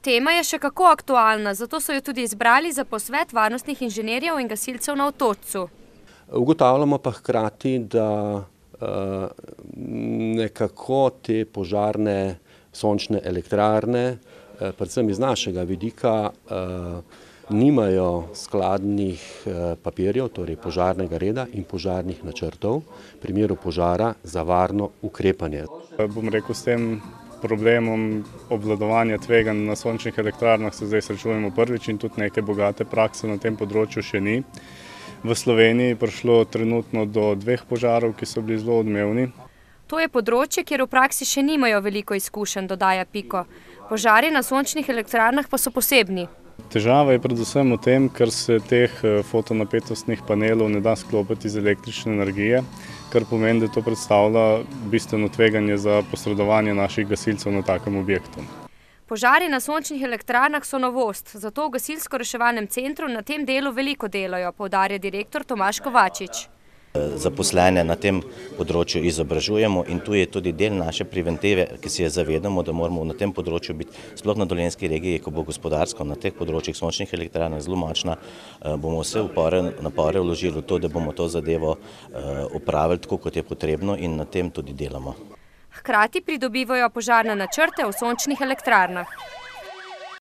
Tema je še kako aktualna, zato so jo tudi izbrali za posvet varnostnih inženirjev in gasilcev na Otočcu. Ugotavljamo pa hkrati, da nekako te požarne sončne elektrarne, predvsem iz našega vidika, nimajo skladnih papirjev, torej požarnega reda in požarnih načrtov v primeru požara za varno ukrepanje. Bom rekel, s tem problemom obvladovanja tveganj na sončnih elektrarnah se zdaj srečujemo prvič in tudi neke bogate prakse na tem področju še ni. V Sloveniji je prišlo trenutno do 2 požarov, ki so bili zelo odmevni. To je področje, kjer v praksi še nimajo veliko izkušenj, dodaja Piko. Požari na sončnih elektrarnah pa so posebni. Težava je predvsem v tem, ker se teh fotonapetostnih panelov ne da sklopiti iz električne energije, kar pomeni, da to predstavlja bistveno tveganje za posredovanje naših gasilcev na takem objektu. Požari na sončnih elektrarnah so novost, zato v gasilsko-reševalnem centru na tem delu veliko delajo, poudarja direktor Tomaž Kovačič. Zaposlene na tem področju izobražujemo in tu je tudi del naše preventive, ki si je zavedamo, da moramo na tem področju biti, sploh na Dolenjski regiji, ko bo gospodarsko na teh področjih sončnih elektrarn zelo močna, bomo vse napore vložili v to, da bomo to zadevo opravili tako, kot je potrebno in na tem tudi delamo. Hkrati pridobivajo požarne načrte v sončnih elektrarnah.